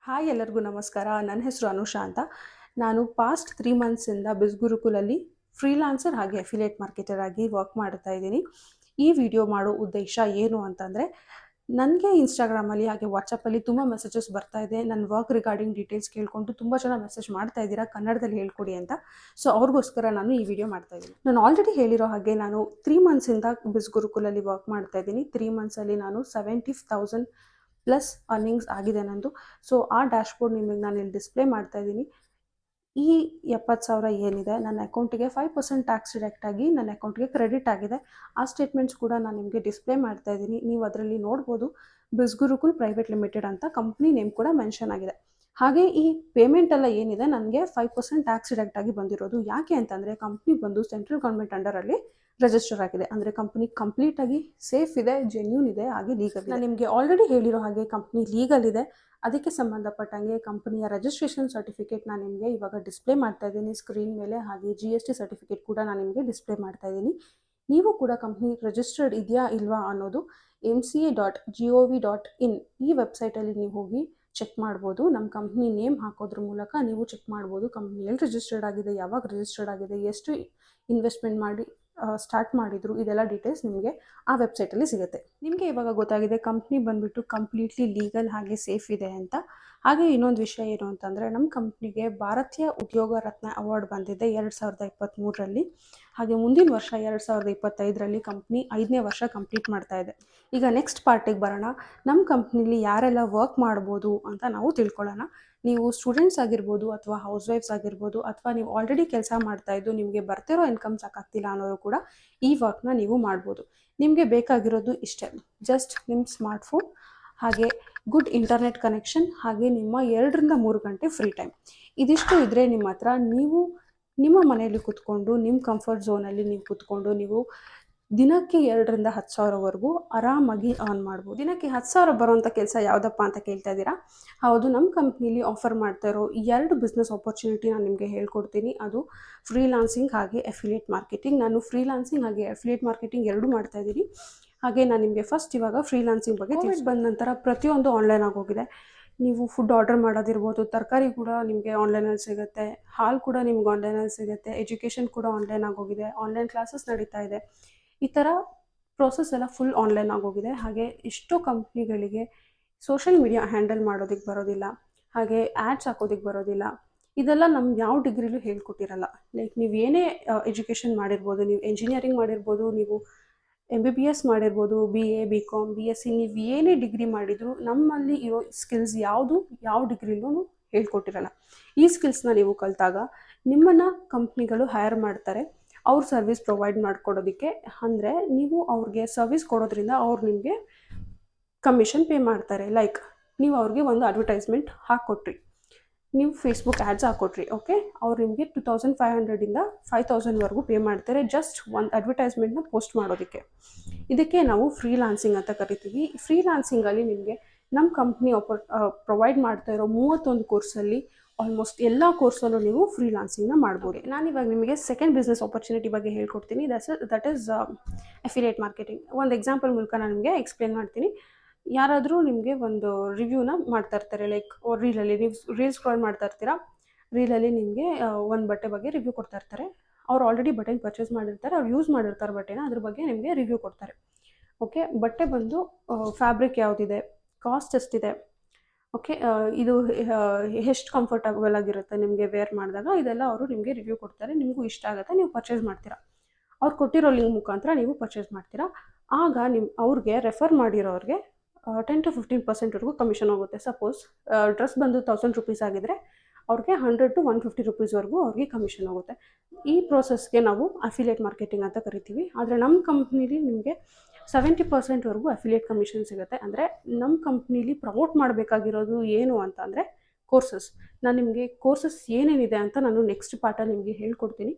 Hi ಎಲ್ಲರಿಗೂ ನಮಸ್ಕಾರ. ನನ್ನ ಹೆಸರು ಅನುಷಾ ಅಂತ. ನಾನು ಪಾಸ್ಟ್ 3 ಮಂತ್ಸಿಂದ ಬಿಸ್ಗುರುಕುಲಲ್ಲಿ ಫ್ರೀಲಾನ್ಸರ್ ಹಾಗೆ ಅಫಿಲಿಯೇಟ್ ಮಾರ್ಕೆಟರ್ ಆಗಿ ವರ್ಕ್ ಮಾಡ್ತಾ ಇದ್ದೀನಿ. ಈ ವಿಡಿಯೋ ಮಾಡೋ ಉದ್ದೇಶ ಏನು ಅಂತಂದರೆ, ನನಗೆ ಇನ್ಸ್ಟಾಗ್ರಾಮಲ್ಲಿ ಹಾಗೆ ವಾಟ್ಸಪ್ಪಲ್ಲಿ ತುಂಬ ಮೆಸೇಜಸ್ ಬರ್ತಾ ಇದೆ. ನನ್ನ ವರ್ಕ್ ರಿಗಾರ್ಡಿಂಗ್ ಡೀಟೇಲ್ಸ್ ಕೇಳಿಕೊಂಡು ತುಂಬ ಜನ ಮೆಸೇಜ್ ಮಾಡ್ತಾ ಇದ್ದೀರಾ ಕನ್ನಡದಲ್ಲಿ ಹೇಳ್ಕೊಡಿ ಅಂತ. ಸೊ ಅವ್ರಿಗೋಸ್ಕರ ನಾನು ಈ ವಿಡಿಯೋ ಮಾಡ್ತಾ ಇದ್ದೀನಿ. ನಾನು ಆಲ್ರೆಡಿ ಹೇಳಿರೋ ಹಾಗೆ ನಾನು 3 ಮಂತ್ಸಿಂದ ಬಿಸ್ಗುರುಕುಲಲ್ಲಿ ವರ್ಕ್ ಮಾಡ್ತಾ ಇದ್ದೀನಿ. 3 ಮಂತ್ಸಲ್ಲಿ ನಾನು 70,000 ಪ್ಲಸ್ ಅರ್ನಿಂಗ್ಸ್ ಆಗಿದೆ ನಂದು. ಸೊ ಆ ಡ್ಯಾಶ್ಬೋರ್ಡ್ ನಿಮಗೆ ನಾನು ಇಲ್ಲಿ ಡಿಸ್ಪ್ಲೇ ಮಾಡ್ತಾ ಇದ್ದೀನಿ. ಈ 70,000 ಏನಿದೆ ನನ್ನ ಅಕೌಂಟಿಗೆ 5% ಟ್ಯಾಕ್ಸ್ ಡಿಡಕ್ಟ್ ಆಗಿ ನನ್ನ ಅಕೌಂಟ್ಗೆ ಕ್ರೆಡಿಟ್ ಆಗಿದೆ. ಆ ಸ್ಟೇಟ್ಮೆಂಟ್ಸ್ ಕೂಡ ನಾನು ನಿಮಗೆ ಡಿಸ್ಪ್ಲೇ ಮಾಡ್ತಾ ಇದ್ದೀನಿ. ನೀವು ಅದರಲ್ಲಿ ನೋಡ್ಬೋದು, ಬಿಸ್ಗುರುಕುಲ್ ಪ್ರೈವೇಟ್ ಲಿಮಿಟೆಡ್ ಅಂತ ಕಂಪ್ನಿ ನೇಮ್ ಕೂಡ ಮೆನ್ಷನ್ ಆಗಿದೆ. ಹಾಗೆ ಈ ಪೇಮೆಂಟ್ ಎಲ್ಲ ಏನಿದೆ ನನಗೆ 5% ಟ್ಯಾಕ್ಸ್ ಡಿಡಕ್ಟ್ ಆಗಿ ಬಂದಿರೋದು. ಯಾಕೆ ಅಂತಂದರೆ ಕಂಪ್ನಿ ಬಂದು ಸೆಂಟ್ರಲ್ ಗೌರ್ಮೆಂಟ್ ಅಂಡರಲ್ಲಿ ರಿಜಿಸ್ಟರ್ ಆಗಿದೆ. ಅಂದರೆ ಕಂಪ್ನಿ ಕಂಪ್ಲೀಟಾಗಿ ಸೇಫ್ ಇದೆ, ಜೆನ್ಯೂನ್ ಇದೆ, ಹಾಗೆ ಲೀಗಲ್ ಇದೆ. ನಾನು ನಿಮಗೆ ಆಲ್ರೆಡಿ ಹೇಳಿರೋ ಹಾಗೆ ಕಂಪ್ನಿ ಲೀಗಲ್ ಇದೆ. ಅದಕ್ಕೆ ಸಂಬಂಧಪಟ್ಟಂಗೆ ಕಂಪನಿಯ ರಿಜಿಸ್ಟ್ರೇಷನ್ ಸರ್ಟಿಫಿಕೇಟ್ ನಾನು ನಿಮಗೆ ಇವಾಗ ಡಿಸ್ಪ್ಲೇ ಮಾಡ್ತಾ ಇದ್ದೀನಿ ಸ್ಕ್ರೀನ್ ಮೇಲೆ. ಹಾಗೆ GST ಸರ್ಟಿಫಿಕೇಟ್ ಕೂಡ ನಾನು ನಿಮಗೆ ಡಿಸ್ಪ್ಲೇ ಮಾಡ್ತಾ ಇದ್ದೀನಿ. ನೀವು ಕೂಡ ಕಂಪ್ನಿ ರಿಜಿಸ್ಟರ್ಡ್ ಇದೆಯಾ ಇಲ್ವಾ ಅನ್ನೋದು mca.gov.in ಈ ವೆಬ್ಸೈಟಲ್ಲಿ ನೀವು ಹೋಗಿ ಚೆಕ್ ಮಾಡ್ಬೋದು. ನಮ್ಮ ಕಂಪ್ನಿ ನೇಮ್ ಹಾಕೋದ್ರ ಮೂಲಕ ನೀವು ಚೆಕ್ ಮಾಡ್ಬೋದು ಕಂಪ್ನಿ ಎಲ್ಲಿ ರಿಜಿಸ್ಟರ್ಡ್ ಆಗಿದೆ, ಯಾವಾಗ ರಿಜಿಸ್ಟರ್ಡ್ ಆಗಿದೆ, ಎಷ್ಟು ಇನ್ವೆಸ್ಟ್ಮೆಂಟ್ ಮಾಡಿ ಸ್ಟಾರ್ಟ್ ಮಾಡಿದ್ರು, ಇದೆಲ್ಲ ಡೀಟೇಲ್ಸ್ ನಿಮಗೆ ಆ ವೆಬ್ಸೈಟಲ್ಲಿ ಸಿಗುತ್ತೆ. ನಿಮಗೆ ಇವಾಗ ಗೊತ್ತಾಗಿದೆ ಕಂಪ್ನಿ ಬಂದುಬಿಟ್ಟು ಕಂಪ್ಲೀಟ್ಲಿ ಲೀಗಲ್ ಹಾಗೆ ಸೇಫ್ ಇದೆ ಅಂತ. ಹಾಗೆ ಇನ್ನೊಂದು ವಿಷಯ ಏನು ಅಂತಂದರೆ, ನಮ್ಮ ಕಂಪ್ನಿಗೆ ಭಾರತೀಯ ಉದ್ಯೋಗ ರತ್ನ ಅವಾರ್ಡ್ ಬಂದಿದೆ 2023ರಲ್ಲಿ. ಹಾಗೆ ಮುಂದಿನ ವರ್ಷ 2025ರಲ್ಲಿ ಕಂಪ್ನಿ 5ನೇ ವರ್ಷ ಕಂಪ್ಲೀಟ್ ಮಾಡ್ತಾ ಇದೆ. ಈಗ ನೆಕ್ಸ್ಟ್ ಪಾರ್ಟಿಗೆ ಬರೋಣ. ನಮ್ಮ ಕಂಪ್ನಿಲಿ ಯಾರೆಲ್ಲ ವರ್ಕ್ ಮಾಡ್ಬೋದು ಅಂತ ನಾವು ತಿಳ್ಕೊಳ್ಳೋಣ. ನೀವು ಸ್ಟೂಡೆಂಟ್ಸ್ ಆಗಿರ್ಬೋದು, ಅಥವಾ ಹೌಸ್ ವೈಫ್ಸ್ ಆಗಿರ್ಬೋದು, ಅಥವಾ ನೀವು ಆಲ್ರೆಡಿ ಕೆಲಸ ಮಾಡ್ತಾ ಇದ್ದು ನಿಮಗೆ ಬರ್ತಿರೋ ಇನ್ಕಮ್ ಸಾಕಾಗ್ತಿಲ್ಲ ಅನ್ನೋರು ಕೂಡ ಈ ವರ್ಕ್ನ ನೀವು ಮಾಡ್ಬೋದು. ನಿಮಗೆ ಬೇಕಾಗಿರೋದು ಇಷ್ಟೇ, ಜಸ್ಟ್ ನಿಮ್ಮ ಸ್ಮಾರ್ಟ್ಫೋನ್, ಹಾಗೆ ಗುಡ್ ಇಂಟರ್ನೆಟ್ ಕನೆಕ್ಷನ್, ಹಾಗೆ ನಿಮ್ಮ 2ರಿಂದ 3 ಗಂಟೆ ಫ್ರೀ ಟೈಮ್. ಇದಿಷ್ಟು ಇದ್ದರೆ ನಿಮ್ಮ ಹತ್ರ ನೀವು ನಿಮ್ಮ ಮನೆಯಲ್ಲಿ ಕೂತ್ಕೊಂಡು ನಿಮ್ಮ ಕಂಫರ್ಟ್ ಝೋನಲ್ಲಿ ನೀವು ಕೂತ್ಕೊಂಡು ನೀವು ದಿನಕ್ಕೆ 2ರಿಂದ 10,000ವರೆಗೂ ಆರಾಮಾಗಿ ಅರ್ನ್ ಮಾಡ್ಬೋದು. ದಿನಕ್ಕೆ 10,000 ಬರೋವಂಥ ಕೆಲಸ ಯಾವುದಪ್ಪ ಅಂತ ಕೇಳ್ತಾ ಇದ್ದೀರಾ? ಹೌದು, ನಮ್ಮ ಕಂಪ್ನಿಲಿ ಆಫರ್ ಮಾಡ್ತಾ ಇರೋ 2 ಬಿಸ್ನೆಸ್ ಆಪರ್ಚುನಿಟಿ ನಾನು ನಿಮಗೆ ಹೇಳ್ಕೊಡ್ತೀನಿ. ಅದು ಫ್ರೀಲಾನ್ಸಿಂಗ್ ಹಾಗೆ ಅಫಿಲಿಯೇಟ್ ಮಾರ್ಕೆಟಿಂಗ್. ನಾನು ಫ್ರೀಲಾನ್ಸಿಂಗ್ ಹಾಗೆ ಅಫಿಲಿಯೇಟ್ ಮಾರ್ಕೆಟಿಂಗ್ 2 ಮಾಡ್ತಾ ಇದ್ದೀನಿ. ಹಾಗೆ ನಾನು ನಿಮಗೆ ಫಸ್ಟ್ ಇವಾಗ ಫ್ರೀಲಾನ್ಸಿಂಗ್ ಬಗ್ಗೆ ಬಂದ ನಂತರ ಪ್ರತಿಯೊಂದು ಆನ್ಲೈನ್ ಆಗೋಗಿದೆ. ನೀವು ಫುಡ್ ಆರ್ಡರ್ ಮಾಡೋದಿರ್ಬೋದು, ತರಕಾರಿ ಕೂಡ ನಿಮಗೆ ಆನ್ಲೈನಲ್ಲಿ ಸಿಗುತ್ತೆ, ಹಾಲು ಕೂಡ ನಿಮ್ಗೆ ಆನ್ಲೈನಲ್ಲಿ ಸಿಗುತ್ತೆ, ಎಜುಕೇಷನ್ ಕೂಡ ಆನ್ಲೈನ್ ಆಗೋಗಿದೆ, ಆನ್ಲೈನ್ ಕ್ಲಾಸಸ್ ನಡೀತಾ ಇದೆ. ಈ ಥರ ಪ್ರೋಸೆಸ್ ಎಲ್ಲ ಫುಲ್ ಆನ್ಲೈನ್ ಆಗೋಗಿದೆ. ಹಾಗೆ ಎಷ್ಟೋ ಕಂಪ್ನಿಗಳಿಗೆ ಸೋಷಿಯಲ್ ಮೀಡಿಯಾ ಹ್ಯಾಂಡಲ್ ಮಾಡೋದಕ್ಕೆ ಬರೋದಿಲ್ಲ, ಹಾಗೆ ಆ್ಯಡ್ಸ್ ಹಾಕೋದಕ್ಕೆ ಬರೋದಿಲ್ಲ. ಇದೆಲ್ಲ ನಮ್ಗೆ ಯಾವ ಡಿಗ್ರಿಲೂ ಹೇಳ್ಕೊಟ್ಟಿರಲ್ಲ. ಲೈಕ್ ನೀವು ಏನೇ ಎಜುಕೇಷನ್ ಮಾಡಿರ್ಬೋದು, ನೀವು ಎಂಜಿನಿಯರಿಂಗ್ ಮಾಡಿರ್ಬೋದು, ನೀವು MBBS ಮಾಡಿರ್ಬೋದು, BA BCom BSc, ನೀವು ಏನೇ ಡಿಗ್ರಿ ಮಾಡಿದರೂ ನಮ್ಮಲ್ಲಿ ಇರೋ ಸ್ಕಿಲ್ಸ್ ಯಾವ ಡಿಗ್ರಿಲೂ ಹೇಳ್ಕೊಟ್ಟಿರಲ್ಲ. ಈ ಸ್ಕಿಲ್ಸ್ನ ನೀವು ಕಲಿತಾಗ ನಿಮ್ಮನ್ನು ಕಂಪ್ನಿಗಳು ಹೈರ್ ಮಾಡ್ತಾರೆ ಅವ್ರ ಸರ್ವಿಸ್ ಪ್ರೊವೈಡ್ ಮಾಡ್ಕೊಡೋದಕ್ಕೆ. ಅಂದರೆ ನೀವು ಅವ್ರಿಗೆ ಸರ್ವಿಸ್ ಕೊಡೋದ್ರಿಂದ ಅವ್ರು ನಿಮಗೆ ಕಮಿಷನ್ ಪೇ ಮಾಡ್ತಾರೆ. ಲೈಕ್ ನೀವು ಅವ್ರಿಗೆ ಒಂದು ಅಡ್ವರ್ಟೈಸ್ಮೆಂಟ್ ಹಾಕ್ಕೊಟ್ರಿ, ನೀವು ಫೇಸ್ಬುಕ್ ಆ್ಯಡ್ಸ್ ಹಾಕ್ಕೊಟ್ರಿ, ಓಕೆ, ಅವ್ರು ನಿಮಗೆ 2,500ಇಂದ 5,000ವರೆಗೂ ಪೇ ಮಾಡ್ತಾರೆ ಜಸ್ಟ್ ಒಂದು ಅಡ್ವರ್ಟೈಸ್ಮೆಂಟ್ನ ಪೋಸ್ಟ್ ಮಾಡೋದಕ್ಕೆ. ಇದಕ್ಕೆ ನಾವು ಫ್ರೀಲಾನ್ಸಿಂಗ್ ಅಂತ ಕರಿತೀವಿ. ಫ್ರೀಲಾನ್ಸಿಂಗಲ್ಲಿ ನಿಮಗೆ ನಮ್ಮ ಕಂಪ್ನಿ ಪ್ರೊವೈಡ್ ಮಾಡ್ತಾ ಇರೋ 31 ಕೋರ್ಸಲ್ಲಿ ಆಲ್ಮೋಸ್ಟ್ ಎಲ್ಲ ಕೋರ್ಸಲ್ಲೂ ನೀವು ಫ್ರೀಲಾನ್ಸಿಂಗ್ನ ಮಾಡ್ಬೋದು. ನಾನಿವಾಗ ನಿಮಗೆ ಸೆಕೆಂಡ್ ಬಿಸ್ನೆಸ್ ಆಪರ್ಚುನಿಟಿ ಬಗ್ಗೆ ಹೇಳ್ಕೊಡ್ತೀನಿ. That is affiliate marketing. ಒಂದು ಎಕ್ಸಾಂಪಲ್ ಮೂಲಕ ನಾನು ನಿಮಗೆ ಎಕ್ಸ್ಪ್ಲೇನ್ ಮಾಡ್ತೀನಿ. ಯಾರಾದರೂ ನಿಮಗೆ ಒಂದು ರಿವ್ಯೂನ ಮಾಡ್ತಾ ಇರ್ತಾರೆ, ಲೈಕ್ ರೀಲಲ್ಲಿ ನೀವು ರೀಲ್ ಸ್ಕ್ರಾಲ್ ಮಾಡ್ತಾ ಇರ್ತೀರಾ, ರೀಲಲ್ಲಿ ನಿಮಗೆ ಒಂದು ಬಟ್ಟೆ ಬಗ್ಗೆ ರಿವ್ಯೂ ಕೊಡ್ತಾ ಇರ್ತಾರೆ. ಅವ್ರು ಆಲ್ರೆಡಿ ಬಟ್ಟೆನ ಪರ್ಚೇಸ್ ಮಾಡಿರ್ತಾರೆ, ಅವ್ರು ಯೂಸ್ ಮಾಡಿರ್ತಾರೆ ಬಟ್ಟೆನ, ಅದ್ರ ಬಗ್ಗೆ ನಿಮಗೆ ರಿವ್ಯೂ ಕೊಡ್ತಾರೆ. ಓಕೆ, ಬಟ್ಟೆ ಬಂದು ಫ್ಯಾಬ್ರಿಕ್ ಯಾವುದಿದೆ, ಕಾಸ್ಟ್ ಎಷ್ಟಿದೆ, ಓಕೆ, ಇದು ಎಷ್ಟು ಕಂಫರ್ಟಬಲ್ ಆಗಿರುತ್ತೆ ನಿಮಗೆ ವೇರ್ ಮಾಡಿದಾಗ, ಇದೆಲ್ಲ ಅವರು ನಿಮಗೆ ರಿವ್ಯೂ ಕೊಡ್ತಾರೆ. ನಿಮಗೂ ಇಷ್ಟ ಆಗುತ್ತೆ, ನೀವು ಪರ್ಚೇಸ್ ಮಾಡ್ತೀರಾ. ಅವ್ರು ಕೊಟ್ಟಿರೋ ಲಿಂಕ್ ಮುಖಾಂತರ ನೀವು ಪರ್ಚೇಸ್ ಮಾಡ್ತೀರಾ. ಆಗ ಅವ್ರಿಗೆ ರೆಫರ್ ಮಾಡಿರೋರಿಗೆ 10 to 15%ವರೆಗೂ ಕಮಿಷನ್ ಹೋಗುತ್ತೆ. ಸಪೋಸ್ ಡ್ರೆಸ್ ಬಂದು 1,000 ರುಪೀಸ್ ಆಗಿದ್ರೆ ಅವ್ರಿಗೆ 100 to 150 ರುಪೀಸ್ವರೆಗೂ ಅವ್ರಿಗೆ ಕಮಿಷನ್ ಹೋಗುತ್ತೆ. ಈ ಪ್ರೋಸೆಸ್ಗೆ ನಾವು ಅಫಿಲಿಯೇಟ್ ಮಾರ್ಕೆಟಿಂಗ್ ಅಂತ ಕರಿತೀವಿ. ಆದರೆ ನಮ್ಮ ಕಂಪ್ನಿಲಿ ನಿಮಗೆ 70%ವರೆಗೂ ಅಫಿಲಿಯೇಟ್ ಕಮಿಷನ್ ಸಿಗುತ್ತೆ. ಅಂದರೆ ನಮ್ಮ ಕಂಪ್ನಿಲಿ ಪ್ರಮೋಟ್ ಮಾಡಬೇಕಾಗಿರೋದು ಏನು ಅಂತ ಅಂದರೆ ಕೋರ್ಸಸ್. ನಾನು ನಿಮಗೆ ಕೋರ್ಸಸ್ ಏನೇನಿದೆ ಅಂತ ನಾನು ನೆಕ್ಸ್ಟ್ ಪಾರ್ಟಲ್ಲಿ ನಿಮಗೆ ಹೇಳ್ಕೊಡ್ತೀನಿ.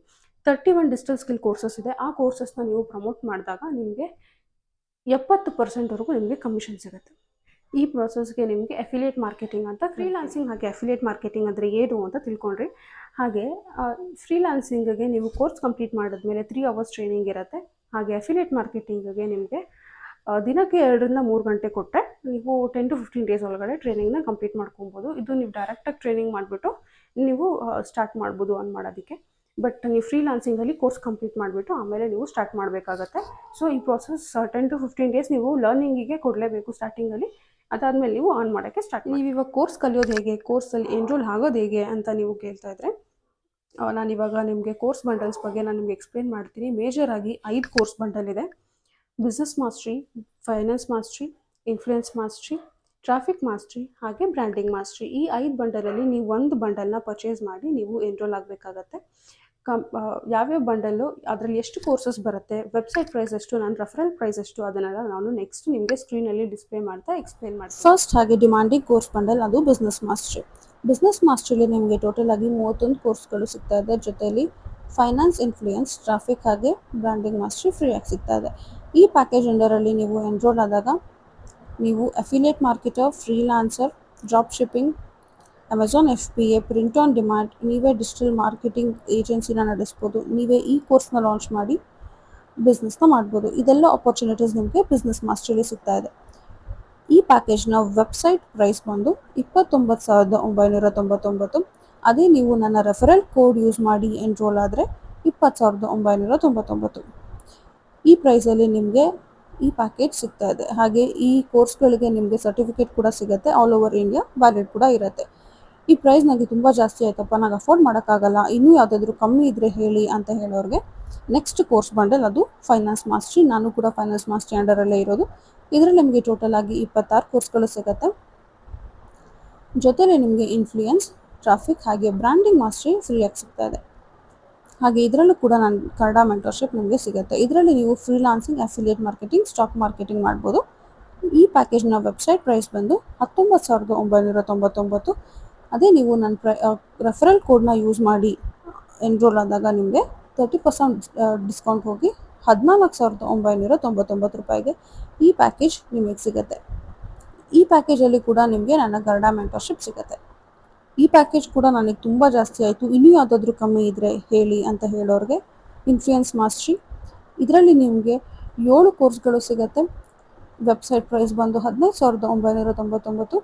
31 ಡಿಜಿಟಲ್ ಸ್ಕಿಲ್ ಕೋರ್ಸಸ್ ಇದೆ. ಆ ಕೋರ್ಸಸ್ನ ನೀವು ಪ್ರಮೋಟ್ ಮಾಡಿದಾಗ ನಿಮಗೆ 70%ವರೆಗೂ ನಿಮಗೆ ಕಮಿಷನ್ ಸಿಗುತ್ತೆ. ಈ ಪ್ರೋಸೆಸ್ಗೆ ನಿಮಗೆ ಅಫಿಲಿಯೇಟ್ ಮಾರ್ಕೆಟಿಂಗ್ ಅಂತ. ಫ್ರೀಲಾನ್ಸಿಂಗ್ ಹಾಗೆ ಅಫಿಲಿಯೇಟ್ ಮಾರ್ಕೆಟಿಂಗ್ ಅಂದರೆ ಏನು ಅಂತ ತಿಳ್ಕೊಂಡ್ರಿ. ಹಾಗೆ ಫ್ರೀಲಾನ್ಸಿಂಗ್ಗೆ ನೀವು ಕೋರ್ಸ್ ಕಂಪ್ಲೀಟ್ ಮಾಡಿದ್ಮೇಲೆ 3 hours ಟ್ರೈನಿಂಗ್ ಇರುತ್ತೆ. ಹಾಗೆ ಅಫಿಲಿಯೇಟ್ ಮಾರ್ಕೆಟಿಂಗ್ಗೆ ನಿಮಗೆ ದಿನಕ್ಕೆ 2-3 ಗಂಟೆ ಕೊಟ್ಟರೆ ನೀವು 10 to 15 ಡೇಸ್ ಒಳಗಡೆ ಟ್ರೈನಿಂಗ್ನ ಕಂಪ್ಲೀಟ್ ಮಾಡ್ಕೊಬೋದು. ಇದು ನೀವು ಡೈರೆಕ್ಟಾಗಿ ಟ್ರೈನಿಂಗ್ ಮಾಡಿಬಿಟ್ಟು ನೀವು ಸ್ಟಾರ್ಟ್ ಮಾಡ್ಬೋದು ಅರ್ನ್ ಮಾಡೋದಕ್ಕೆ. ಬಟ್ ನೀವು ಫ್ರೀಲಾನ್ಸಿಂಗಲ್ಲಿ ಕೋರ್ಸ್ ಕಂಪ್ಲೀಟ್ ಮಾಡಿಬಿಟ್ಟು ಆಮೇಲೆ ನೀವು ಸ್ಟಾರ್ಟ್ ಮಾಡಬೇಕಾಗತ್ತೆ. ಸೊ ಈ ಪ್ರಾಸೆಸ್ 10 to 15 ಡೇಸ್ ನೀವು ಲರ್ನಿಂಗಿಗೆ ಕೊಡಲೇಬೇಕು ಸ್ಟಾರ್ಟಿಂಗಲ್ಲಿ. ಅದಾದಮೇಲೆ ನೀವು ಅರ್ನ್ ಮಾಡೋಕ್ಕೆ ಸ್ಟಾರ್ಟ್ ಮಾಡಿ. ನೀವು ಇವಾಗ ಕೋರ್ಸ್ ಕಲಿಯೋದು ಹೇಗೆ, ಕೋರ್ಸಲ್ಲಿ ಎನ್ರೋಲ್ ಆಗೋದು ಹೇಗೆ ಅಂತ ನೀವು ಕೇಳ್ತಾ ಇದ್ರೆ, ನಾನಿವಾಗ ನಿಮಗೆ ಕೋರ್ಸ್ ಬಂಡಲ್ಸ್ ಬಗ್ಗೆ ನಾನು ನಿಮಗೆ ಎಕ್ಸ್ಪ್ಲೇನ್ ಮಾಡ್ತೀನಿ. ಮೇಜರಾಗಿ 5 ಕೋರ್ಸ್ ಬಂಡಲ್ ಇದೆ. Business mastery, finance mastery, influence mastery, traffic mastery ಹಾಗೆ ಬ್ರ್ಯಾಂಡಿಂಗ್ ಮಾಸ್ಟ್ರಿ. ಈ 5 ಬಂಡಲಲ್ಲಿ ನೀವು ಒಂದು ಬಂಡಲ್ನ ಪರ್ಚೇಸ್ ಮಾಡಿ ನೀವು ಎನ್ರೋಲ್ ಆಗಬೇಕಾಗತ್ತೆ. ಯಾವ್ಯಾವ ಬಂಡಲ್ಲು, ಅದರಲ್ಲಿ ಎಷ್ಟು ಕೋರ್ಸಸ್ ಬರುತ್ತೆ, ವೆಬ್ಸೈಟ್ ಪ್ರೈಸ್ ಎಷ್ಟು, ನನ್ನ ರೆಫರಲ್ ಪ್ರೈಸ್ ಎಷ್ಟು, ಅದನ್ನೆಲ್ಲ ನಾನು ನೆಕ್ಸ್ಟ್ ನಿಮಗೆ ಸ್ಕ್ರೀನಲ್ಲಿ ಡಿಸ್ಪ್ಲೇ ಮಾಡ್ತಾ ಎಕ್ಸ್ಪ್ಲೇನ್ ಮಾಡ್ತೀನಿ. ಫಸ್ಟ್ ಹಾಗೆ ಡಿಮಾಂಡಿಂಗ್ ಕೋರ್ಸ್ ಬಂಡಲ್ ಅದು ಬಿಸ್ನೆಸ್ ಮಾಸ್ಟ್ರಿ. ಬಿಸ್ನೆಸ್ ಮಾಸ್ಟ್ರಿಲಿ ನಿಮಗೆ ಟೋಟಲ್ ಆಗಿ 31 ಕೋರ್ಸ್ಗಳು ಸಿಗ್ತಾ ಇದೆ. ಜೊತೆಯಲ್ಲಿ ಫೈನಾನ್ಸ್, ಇನ್ಫ್ಲುಯೆನ್ಸ್, ಟ್ರಾಫಿಕ್ ಹಾಗೆ ಬ್ರ್ಯಾಂಡಿಂಗ್ ಮಾಸ್ಟ್ರಿ ಫ್ರೀಯಾಗಿ ಸಿಗ್ತಾ ಇದೆ. ಈ ಪ್ಯಾಕೇಜ್ ಅಂಡರಲ್ಲಿ ನೀವು ಎನ್ರೋಲ್ ಆದಾಗ ನೀವು affiliate marketer, freelancer, drop shipping, Amazon FBA, print on demand, ನೀವೇ ಡಿಜಿಟಲ್ ಮಾರ್ಕೆಟಿಂಗ್ ಏಜೆನ್ಸಿನ ನಡೆಸ್ಬೋದು. ನೀವೇ ಈ ಕೋರ್ಸ್ನ ಲಾಂಚ್ ಮಾಡಿ ಬಿಸ್ನೆಸ್ನ ಮಾಡ್ಬೋದು. ಇದೆಲ್ಲ ಆಪರ್ಚುನಿಟೀಸ್ ನಿಮಗೆ ಬಿಸ್ನೆಸ್ ಮಾಸ್ಟ್ರಲ್ಲಿ ಸಿಗ್ತಾ ಇದೆ. ಈ ಪ್ಯಾಕೇಜ್ನ ವೆಬ್ಸೈಟ್ ಪ್ರೈಸ್ ಬಂದು 29,999. ಅದೇ ನೀವು ನನ್ನ ರೆಫರಲ್ ಕೋಡ್ ಯೂಸ್ ಮಾಡಿ ಎನ್ರೋಲ್ ಆದರೆ 20,999. ಈ ಪ್ರೈಸಲ್ಲಿ ನಿಮಗೆ ಈ ಪ್ಯಾಕೇಜ್ ಸಿಗ್ತಾ ಇದೆ. ಹಾಗೆ ಈ ಕೋರ್ಸ್ಗಳಿಗೆ ನಿಮಗೆ ಸರ್ಟಿಫಿಕೇಟ್ ಕೂಡ ಸಿಗುತ್ತೆ. ಆಲ್ ಓವರ್ ಇಂಡಿಯಾ ವ್ಯಾಲಿಡ್ ಕೂಡ ಇರುತ್ತೆ. ಈ ಪ್ರೈಸ್ ನನಗೆ ತುಂಬ ಜಾಸ್ತಿ ಆಯ್ತಪ್ಪ, ನನಗೆ ಅಫೋರ್ಡ್ ಮಾಡೋಕ್ಕಾಗಲ್ಲ, ಇನ್ನೂ ಯಾವುದಾದ್ರೂ ಕಮ್ಮಿ ಇದ್ದರೆ ಹೇಳಿ ಅಂತ ಹೇಳೋರಿಗೆ ನೆಕ್ಸ್ಟ್ ಕೋರ್ಸ್ ಬಂಡಲ್ ಅದು ಫೈನಾನ್ಸ್ ಮಾಸ್ಟ್ರಿ. ನಾನು ಕೂಡ ಫೈನಾನ್ಸ್ ಮಾಸ್ಟ್ರಿ ಅಂಡರಲ್ಲೇ ಇರೋದು. ಇದರಲ್ಲಿ ನಿಮಗೆ ಟೋಟಲ್ ಆಗಿ 26 ಕೋರ್ಸ್ಗಳು ಸಿಗುತ್ತೆ. ಜೊತೆಲಿ ನಿಮಗೆ ಇನ್ಫ್ಲುಯೆನ್ಸ್, ಟ್ರಾಫಿಕ್ ಹಾಗೆ ಬ್ರ್ಯಾಂಡಿಂಗ್ ಮಾಸ್ಟ್ರಿ ಫ್ರೀಯಾಗಿ ಸಿಗ್ತಾ ಇದೆ. ಹಾಗೆ ಇದರಲ್ಲೂ ಕೂಡ ನಾನು ಕನ್ನಡ ಮೆಂಟರ್ಶಿಪ್ ನಿಮಗೆ ಸಿಗುತ್ತೆ. ಇದರಲ್ಲಿ ನೀವು freelancing, affiliate marketing, stock marketing ಮಾಡ್ಬೋದು. ಈ ಪ್ಯಾಕೇಜ್ನ ವೆಬ್ಸೈಟ್ ಪ್ರೈಸ್ ಬಂದು 19,999. ಅದೇ ನೀವು ನನ್ನ ರೆಫರಲ್ ಕೋಡ್ನ ಯೂಸ್ ಮಾಡಿ ಎನ್ರೋಲ್ ಆದಾಗ ನಿಮಗೆ 30% ಡಿಸ್ಕೌಂಟ್ ಹೋಗಿ 14,999 ರೂಪಾಯಿಗೆ ಈ ಪ್ಯಾಕೇಜ್ ನಿಮಗೆ ಸಿಗುತ್ತೆ. ಈ ಪ್ಯಾಕೇಜಲ್ಲಿ ಕೂಡ ನಿಮಗೆ ನನ್ನ ಕನ್ನಡ ಮೆಂಟರ್ಶಿಪ್ ಸಿಗುತ್ತೆ. ಈ ಪ್ಯಾಕೇಜ್ ಕೂಡ ನನಗೆ ತುಂಬ ಜಾಸ್ತಿ ಆಯಿತು, ಇನ್ನೂ ಯಾವುದಾದ್ರೂ ಕಮ್ಮಿ ಇದ್ದರೆ ಹೇಳಿ ಅಂತ ಹೇಳೋರಿಗೆ ಇನ್ಫ್ಲುಯೆನ್ಸ್ ಮಾಸ್ಟ್ರಿ. ಇದರಲ್ಲಿ ನಿಮಗೆ 7 ಕೋರ್ಸ್ಗಳು ಸಿಗುತ್ತೆ. ವೆಬ್ಸೈಟ್ ಪ್ರೈಸ್ ಬಂದು 15,999.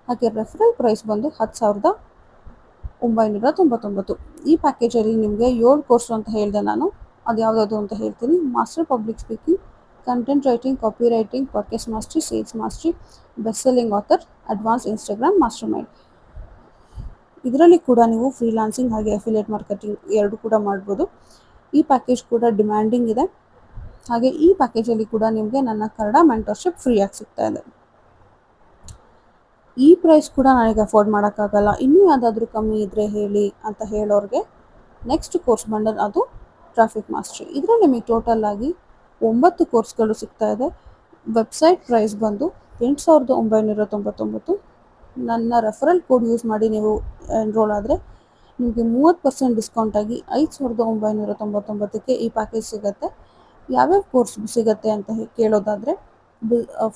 ಹಾಗೆ ರೆಫರಲ್ ಪ್ರೈಸ್ ಬಂದು 10,999. ಈ ಪ್ಯಾಕೇಜಲ್ಲಿ ನಿಮಗೆ 7 ಕೋರ್ಸ್ ಅಂತ ಹೇಳಿದೆ ನಾನು, ಅದು ಯಾವುದಾದ್ರು ಅಂತ ಹೇಳ್ತೀನಿ. Master public speaking, content writing, copy writing, podcast mastery, sales mastery, best selling author, advance Instagram mastermind. ಇದರಲ್ಲಿ ಕೂಡ ನೀವು ಫ್ರೀಲಾನ್ಸಿಂಗ್ ಹಾಗೆ ಅಫಿಲಿಯೇಟ್ ಮಾರ್ಕೆಟಿಂಗ್ 2 ಕೂಡ ಮಾಡ್ಬೋದು. ಈ ಪ್ಯಾಕೇಜ್ ಕೂಡ ಡಿಮ್ಯಾಂಡಿಂಗ್ ಇದೆ. ಹಾಗೆ ಈ ಪ್ಯಾಕೇಜಲ್ಲಿ ಕೂಡ ನಿಮಗೆ ನನ್ನ ಕನ್ನಡ ಮೆಂಟರ್ಶಿಪ್ ಫ್ರೀಯಾಗಿ ಸಿಗ್ತಾ ಇದೆ. ಈ ಪ್ರೈಸ್ ಕೂಡ ನನಗೆ ಅಫೋರ್ಡ್ ಮಾಡೋಕ್ಕಾಗಲ್ಲ, ಇನ್ನೂ ಯಾವುದಾದ್ರೂ ಕಮ್ಮಿ ಇದ್ದರೆ ಹೇಳಿ ಅಂತ ಹೇಳೋರಿಗೆ ನೆಕ್ಸ್ಟ್ ಕೋರ್ಸ್ ಬಂಡಲ್ ಅದು ಟ್ರಾಫಿಕ್ ಮಾಸ್ಟ್ರಿ. ಇದರಲ್ಲಿ ನಿಮಗೆ ಟೋಟಲ್ ಆಗಿ 9 ಕೋರ್ಸ್ಗಳು ಸಿಗ್ತಾ ಇದೆ. ವೆಬ್ಸೈಟ್ ಪ್ರೈಸ್ ಬಂದು 8,999. ನನ್ನ ರೆಫರಲ್ ಕೋಡ್ ಯೂಸ್ ಮಾಡಿ ನೀವು ಎನ್ರೋಲ್ ಆದರೆ ನಿಮಗೆ 30% ಡಿಸ್ಕೌಂಟ್ ಆಗಿ 5,999ಕ್ಕೆ ಈ ಪ್ಯಾಕೇಜ್ ಸಿಗುತ್ತೆ. ಯಾವ್ಯಾವ ಕೋರ್ಸ್ ಸಿಗುತ್ತೆ ಅಂತ ಕೇಳೋದಾದರೆ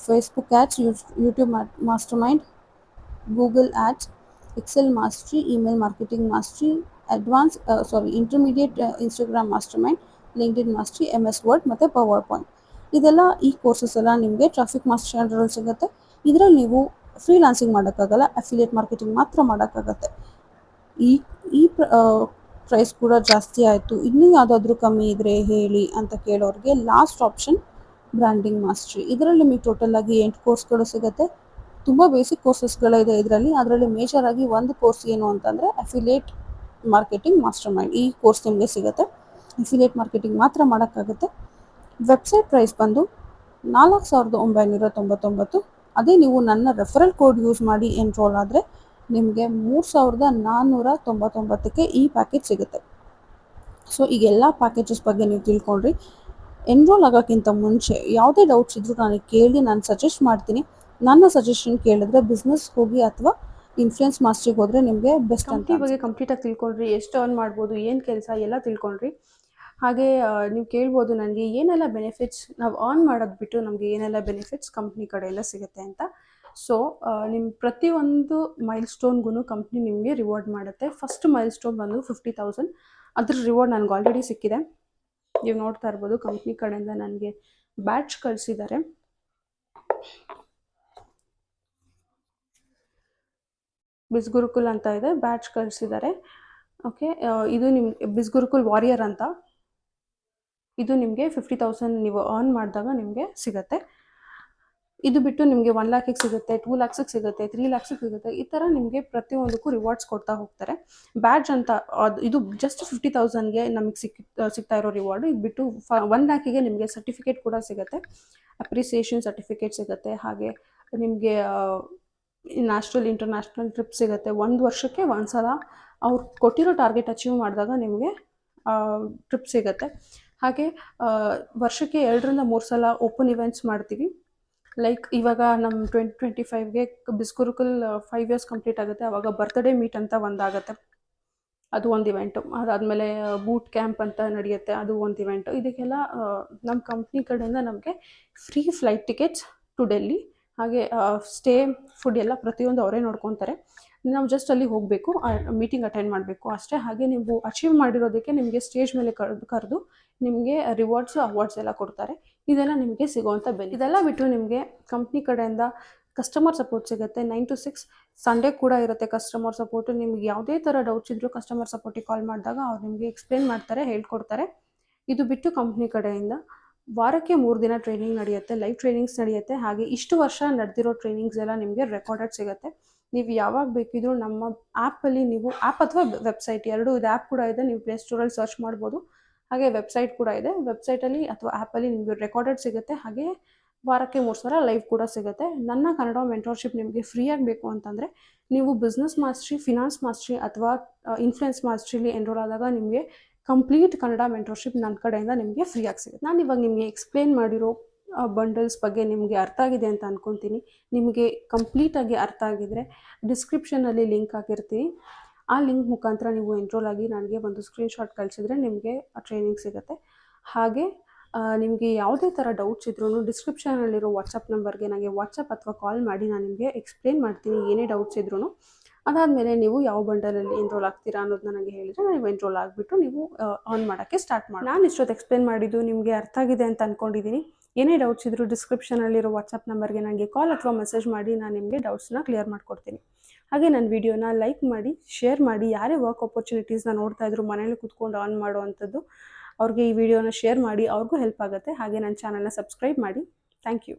Facebook ads, YouTube mastermind, Google ads, Excel mastery, email marketing mastery, intermediate Instagram mastermind, LinkedIn mastery, MS Word ಮತ್ತು ಪವರ್ ಪಾಯಿಂಟ್. ಇದೆಲ್ಲ ಈ ಕೋರ್ಸಸ್ ಎಲ್ಲ ನಿಮಗೆ ಟ್ರಾಫಿಕ್ ಮಾಸ್ಟ್ರಿ ಅಂಡರಲ್ಲಿ ಸಿಗುತ್ತೆ. ಇದರಲ್ಲಿ ನೀವು ಫ್ರೀಲಾನ್ಸಿಂಗ್ ಮಾಡೋಕ್ಕಾಗಲ್ಲ, ಅಫಿಲಿಯೇಟ್ ಮಾರ್ಕೆಟಿಂಗ್ ಮಾತ್ರ ಮಾಡೋಕ್ಕಾಗತ್ತೆ. ಈ ಪ್ರೈಸ್ ಕೂಡ ಜಾಸ್ತಿ ಆಯಿತು, ಇನ್ನೂ ಯಾವುದಾದ್ರೂ ಕಮ್ಮಿ ಇದ್ದರೆ ಹೇಳಿ ಅಂತ ಕೇಳೋರಿಗೆ ಲಾಸ್ಟ್ ಆಪ್ಷನ್ ಬ್ರ್ಯಾಂಡಿಂಗ್ ಮಾಸ್ಟ್ರಿ. ಇದರಲ್ಲಿ ನಿಮಗೆ ಟೋಟಲ್ ಆಗಿ 8 ಕೋರ್ಸ್ಗಳು ಸಿಗುತ್ತೆ. ತುಂಬ ಬೇಸಿಕ್ ಕೋರ್ಸಸ್ಗಳಿದೆ ಇದರಲ್ಲಿ. ಅದರಲ್ಲಿ ಮೇಜರ್ ಆಗಿ ಒಂದು ಕೋರ್ಸ್ ಏನು ಅಂತಂದರೆ ಅಫಿಲಿಯೇಟ್ ಮಾರ್ಕೆಟಿಂಗ್ ಮಾಸ್ಟರ್ ಮೈಂಡ್. ಈ ಕೋರ್ಸ್ ನಿಮಗೆ ಸಿಗುತ್ತೆ. ಅಫಿಲಿಯೇಟ್ ಮಾರ್ಕೆಟಿಂಗ್ ಮಾತ್ರ ಮಾಡೋಕ್ಕಾಗುತ್ತೆ. ವೆಬ್ಸೈಟ್ ಪ್ರೈಸ್ ಬಂದು 4,999. ಅದೇ ನೀವು ನನ್ನ ರೆಫರಲ್ ಕೋಡ್ ಯೂಸ್ ಮಾಡಿ ಎನ್ರೋಲ್ ಆದರೆ ನಿಮಗೆ 3,499ಕ್ಕೆ ಈ ಪ್ಯಾಕೇಜ್ ಸಿಗುತ್ತೆ. ಸೊ ಈಗೆಲ್ಲ ಪ್ಯಾಕೇಜಸ್ ಬಗ್ಗೆ ನೀವು ತಿಳ್ಕೊಂಡ್ರಿ. ಎನ್ರೋಲ್ ಆಗೋಕ್ಕಿಂತ ಮುಂಚೆ ಯಾವುದೇ ಡೌಟ್ಸ್ ಇದ್ದರೂ ನನಗೆ ಕೇಳಿ, ನಾನು ಸಜೆಸ್ಟ್ ಮಾಡ್ತೀನಿ. ನನ್ನ ಸಜೆಷನ್ ಕೇಳಿದ್ರೆ ಬಿಸ್ನೆಸ್ ಹೋಗಿ ಅಥವಾ ಇನ್ಫ್ಲುಯೆನ್ಸ್ ಮಾಸ್ಟ್ರಿಗೆ ಹೋದರೆ ನಿಮಗೆ ಬೆಸ್ಟ್ ಅಂತ. ಕಂಪ್ನಿ ಬಗ್ಗೆ ಕಂಪ್ಲೀಟಾಗಿ ತಿಳ್ಕೊಂಡ್ರಿ, ಎಷ್ಟು ಅರ್ನ್ ಮಾಡ್ಬೋದು, ಏನು ಕೆಲಸ ಎಲ್ಲ ತಿಳ್ಕೊಂಡ್ರಿ. ಹಾಗೆ ನೀವು ಕೇಳ್ಬೋದು ನನಗೆ ಏನೆಲ್ಲ ಬೆನಿಫಿಟ್ಸ್, ನಾವು ಅರ್ನ್ ಮಾಡೋದು ಬಿಟ್ಟು ನಮಗೆ ಏನೆಲ್ಲ ಬೆನಿಫಿಟ್ಸ್ ಕಂಪ್ನಿ ಕಡೆಯಿಂದ ಸಿಗುತ್ತೆ ಅಂತ. ಸೊ ನಿಮ್ಮ ಪ್ರತಿಯೊಂದು ಮೈಲ್ ಸ್ಟೋನ್ಗೂ ಕಂಪ್ನಿ ನಿಮಗೆ ರಿವಾರ್ಡ್ ಮಾಡುತ್ತೆ. ಫಸ್ಟ್ ಮೈಲ್ ಸ್ಟೋನ್ ಬಂದು 50,000. ಅದ್ರ ರಿವಾರ್ಡ್ ನನಗೆ ಆಲ್ರೆಡಿ ಸಿಕ್ಕಿದೆ. ನೀವು ನೋಡ್ತಾ ಇರ್ಬೋದು, ಕಂಪ್ನಿ ಕಡೆಯಿಂದ ನನಗೆ ಬ್ಯಾಡ್ಜ್ ಕಳಿಸಿದ್ದಾರೆ. ಬಿಸ್ಗುರುಕುಲ್ ಅಂತ ಇದೆ, ಬ್ಯಾಚ್ ಕಳಿಸಿದ್ದಾರೆ. ಓಕೆ, ಇದು ನಿಮ್ಗೆ ಬಿಸ್ಗುರುಕುಲ್ ವಾರಿಯರ್ ಅಂತ, ಇದು ನಿಮಗೆ 50,000 ನೀವು ಅರ್ನ್ ಮಾಡಿದಾಗ ನಿಮಗೆ ಸಿಗುತ್ತೆ. ಇದು ಬಿಟ್ಟು ನಿಮಗೆ 1 ಲ್ಯಾಕಿಗೆ ಸಿಗುತ್ತೆ, 2 ಲ್ಯಾಕ್ಸಿಗೆ ಸಿಗುತ್ತೆ, 3 ಲ್ಯಾಕ್ಸಿಗೆ ಸಿಗುತ್ತೆ. ಈ ಥರ ನಿಮಗೆ ಪ್ರತಿಯೊಂದಕ್ಕೂ ರಿವಾರ್ಡ್ಸ್ ಕೊಡ್ತಾ ಹೋಗ್ತಾರೆ. ಬ್ಯಾಡ್ಜ್ ಅಂತ ಇದು ಜಸ್ಟ್ 50,000ಗೆ ನಮಗೆ ಸಿಗ್ತಾ ಇರೋ ರಿವಾರ್ಡು. ಇದು ಬಿಟ್ಟು 1 ಲ್ಯಾಕಿಗೆ ನಿಮಗೆ ಸರ್ಟಿಫಿಕೇಟ್ ಕೂಡ ಸಿಗುತ್ತೆ, ಅಪ್ರಿಸಿಯೇಷನ್ ಸರ್ಟಿಫಿಕೇಟ್ ಸಿಗುತ್ತೆ. ಹಾಗೆ ನಿಮಗೆ ನ್ಯಾಷನಲ್ ಇಂಟರ್ನ್ಯಾಷನಲ್ ಟ್ರಿಪ್ ಸಿಗುತ್ತೆ. 1 ವರ್ಷಕ್ಕೆ 1 ಸಲ ಅವ್ರು ಕೊಟ್ಟಿರೋ ಟಾರ್ಗೆಟ್ ಅಚೀವ್ ಮಾಡಿದಾಗ ನಿಮಗೆ ಟ್ರಿಪ್ ಸಿಗುತ್ತೆ. ಹಾಗೆ ವರ್ಷಕ್ಕೆ 2ರಿಂದ 3 ಸಲ ಓಪನ್ ಇವೆಂಟ್ಸ್ ಮಾಡ್ತೀವಿ. ಲೈಕ್ ಇವಾಗ ನಮ್ಮ 2025ಗೆ ಬಿಸ್ಗುರುಕುಲ್ 5 ಇಯರ್ಸ್ ಕಂಪ್ಲೀಟ್ ಆಗುತ್ತೆ. ಆವಾಗ ಬರ್ತ್ಡೇ ಮೀಟ್ ಅಂತ ಒಂದಾಗುತ್ತೆ, ಅದು ಒಂದು ಇವೆಂಟು. ಅದಾದಮೇಲೆ ಬೂಟ್ ಕ್ಯಾಂಪ್ ಅಂತ ನಡೆಯುತ್ತೆ, ಅದು ಒಂದು ಇವೆಂಟು. ಇದಕ್ಕೆಲ್ಲ ನಮ್ಮ ಕಂಪ್ನಿ ಕಡೆಯಿಂದ ನಮಗೆ free flight tickets to Delhi, ಹಾಗೆ ಸ್ಟೇ, ಫುಡ್ ಎಲ್ಲ ಪ್ರತಿಯೊಂದು ಅವರೇ ನೋಡ್ಕೊತಾರೆ. ನಾವು ಜಸ್ಟ್ ಅಲ್ಲಿ ಹೋಗಬೇಕು, ಮೀಟಿಂಗ್ ಅಟೆಂಡ್ ಮಾಡಬೇಕು ಅಷ್ಟೇ. ಹಾಗೆ ನೀವು ಅಚೀವ್ ಮಾಡಿರೋದಕ್ಕೆ ನಿಮಗೆ ಸ್ಟೇಜ್ ಮೇಲೆ ಕರೆದು ನಿಮಗೆ ರಿವಾರ್ಡ್ಸು, ಅವಾರ್ಡ್ಸ್ ಎಲ್ಲ ಕೊಡ್ತಾರೆ. ಇದೆಲ್ಲ ನಿಮಗೆ ಸಿಗೋವಂಥ ಬೆಲೆ. ಇದೆಲ್ಲ ಬಿಟ್ಟು ನಿಮಗೆ ಕಂಪ್ನಿ ಕಡೆಯಿಂದ ಕಸ್ಟಮರ್ ಸಪೋರ್ಟ್ ಸಿಗುತ್ತೆ 9 to 6. ಸಂಡೇ ಕೂಡ ಇರುತ್ತೆ ಕಸ್ಟಮರ್ ಸಪೋರ್ಟು. ನಿಮ್ಗೆ ಯಾವುದೇ ಥರ ಡೌಟ್ಸ್ ಇದ್ದರೂ ಕಸ್ಟಮರ್ ಸಪೋರ್ಟಿಗೆ ಕಾಲ್ ಮಾಡಿದಾಗ ಅವ್ರು ನಿಮಗೆ ಎಕ್ಸ್ಪ್ಲೇನ್ ಮಾಡ್ತಾರೆ, ಹೇಳ್ಕೊಡ್ತಾರೆ. ಇದು ಬಿಟ್ಟು ಕಂಪ್ನಿ ಕಡೆಯಿಂದ ವಾರಕ್ಕೆ 3 ದಿನ ಟ್ರೈನಿಂಗ್ ನಡೆಯುತ್ತೆ, ಲೈವ್ ಟ್ರೈನಿಂಗ್ಸ್ ನಡೆಯುತ್ತೆ. ಹಾಗೆ ಇಷ್ಟು ವರ್ಷ ನಡೆದಿರೋ ಟ್ರೈನಿಂಗ್ಸ್ ಎಲ್ಲ ನಿಮಗೆ ರೆಕಾರ್ಡೆಡ್ ಸಿಗುತ್ತೆ. ನೀವು ಯಾವಾಗ ಬೇಕಿದ್ರೂ ನಮ್ಮ ಆ್ಯಪಲ್ಲಿ, ನೀವು ಆ್ಯಪ್ ಅಥವಾ ವೆಬ್ಸೈಟ್ ಎರಡೂ ಇದೆ, ಆ್ಯಪ್ ಕೂಡ ಇದೆ, ನೀವು ಪ್ಲೇಸ್ಟೋರಲ್ಲಿ ಸರ್ಚ್ ಮಾಡ್ಬೋದು. ಹಾಗೆ ವೆಬ್ಸೈಟ್ ಕೂಡ ಇದೆ, ವೆಬ್ಸೈಟಲ್ಲಿ ಅಥವಾ ಆ್ಯಪಲ್ಲಿ ನಿಮಗೆ ರೆಕಾರ್ಡೆಡ್ ಸಿಗುತ್ತೆ. ಹಾಗೆ ವಾರಕ್ಕೆ 3 ಸಲ ಲೈವ್ ಕೂಡ ಸಿಗುತ್ತೆ. ನನ್ನ ಕನ್ನಡ ಮೆಂಟರ್ಶಿಪ್ ನಿಮಗೆ ಫ್ರೀಯಾಗಿ ಬೇಕು ಅಂತಂದರೆ ನೀವು ಬಿಸ್ನೆಸ್ ಮಾಸ್ಟ್ರಿ, ಫಿನಾನ್ಸ್ ಮಾಸ್ಟ್ರಿ ಅಥವಾ ಇನ್ಫ್ಲುಯೆನ್ಸ್ ಮಾಸ್ಟ್ರಿಲಿ ಎನ್ರೋಲ್ ಆದಾಗ ನಿಮಗೆ ಕಂಪ್ಲೀಟ್ ಕನ್ನಡ ಮೆಂಟರ್ಶಿಪ್ ನನ್ನ ಕಡೆಯಿಂದ ನಿಮಗೆ ಫ್ರೀಯಾಗಿ ಸಿಗುತ್ತೆ. ನಾನು ಇವಾಗ ನಿಮಗೆ ಎಕ್ಸ್ಪ್ಲೇನ್ ಮಾಡಿರೋ ಬಂಡಲ್ಸ್ ಬಗ್ಗೆ ನಿಮಗೆ ಅರ್ಥ ಆಗಿದೆ ಅಂತ ಅಂದ್ಕೊತೀನಿ. ನಿಮಗೆ ಕಂಪ್ಲೀಟಾಗಿ ಅರ್ಥ ಆಗಿದರೆ ಡಿಸ್ಕ್ರಿಪ್ಷನಲ್ಲಿ ಲಿಂಕ್ ಹಾಕಿರ್ತೀನಿ. ಆ ಲಿಂಕ್ ಮುಖಾಂತರ ನೀವು ಎನ್ರೋಲ್ ಆಗಿ ನನಗೆ ಒಂದು ಸ್ಕ್ರೀನ್ಶಾಟ್ ಕಳಿಸಿದ್ರೆ ನಿಮಗೆ ಟ್ರೈನಿಂಗ್ ಸಿಗುತ್ತೆ. ಹಾಗೆ ನಿಮಗೆ ಯಾವುದೇ ಥರ ಡೌಟ್ಸ್ ಇದ್ರೂ ಡಿಸ್ಕ್ರಿಪ್ಷನಲ್ಲಿರೋ ವಾಟ್ಸಪ್ ನಂಬರ್ಗೆ ನನಗೆ ವಾಟ್ಸಪ್ ಅಥವಾ ಕಾಲ್ ಮಾಡಿ ನಾನು ನಿಮಗೆ ಎಕ್ಸ್ಪ್ಲೇನ್ ಮಾಡ್ತೀನಿ, ಏನೇ ಡೌಟ್ಸ್ ಇದ್ರೂ. ಅದಾದಮೇಲೆ ನೀವು ಯಾವ ಬಂಡಲಲ್ಲಿ ಎನ್ರೋಲ್ ಆಗ್ತೀರಾ ಅನ್ನೋದನ್ನ ನನಗೆ ಹೇಳಿದರೆ ನೀವು ಎನ್ರೋಲ್ ಆಗಿಬಿಟ್ಟು ನೀವು ಆನ್ ಮಾಡೋಕ್ಕೆ ಸ್ಟಾರ್ಟ್ ಮಾಡಿ. ನಾನು ಇಷ್ಟೊತ್ತು ಎಕ್ಸ್ಪ್ಲೇನ್ ಮಾಡಿದ್ದು ನಿಮಗೆ ಅರ್ಥ ಆಗಿದೆ ಅಂತ ಅಂದ್ಕೊಂಡಿದ್ದೀನಿ. ಏನೇ ಡೌಟ್ಸ್ ಇದ್ದರೂ ಡಿಸ್ಕ್ರಿಪ್ಷನಲ್ಲಿರೋ ವಾಟ್ಸಪ್ ನಂಬರ್ಗೆ ನನಗೆ ಕಾಲ್ ಅಥವಾ ಮೆಸೇಜ್ ಮಾಡಿ, ನಾನು ನಿಮಗೆ ಡೌಟ್ಸ್ನ ಕ್ಲಿಯರ್ ಮಾಡಿಕೊಡ್ತೀನಿ. ಹಾಗೆ ನನ್ನ ವಿಡಿಯೋನ ಲೈಕ್ ಮಾಡಿ, ಶೇರ್ ಮಾಡಿ. ಯಾರೇ ವರ್ಕ್ ಆಪರ್ಚುನಿಟೀಸ್ನ ನೋಡ್ತಾ ಇದ್ರು ಮನೇಲಿ ಕೂತ್ಕೊಂಡು ಆನ್ ಮಾಡುವಂಥದ್ದು, ಅವ್ರಿಗೆ ಈ ವಿಡಿಯೋನ ಶೇರ್ ಮಾಡಿ, ಅವ್ರಿಗೂ ಹೆಲ್ಪ್ ಆಗುತ್ತೆ. ಹಾಗೆ ನನ್ನ ಚಾನಲ್ನ ಸಬ್ಸ್ಕ್ರೈಬ್ ಮಾಡಿ. Thank you.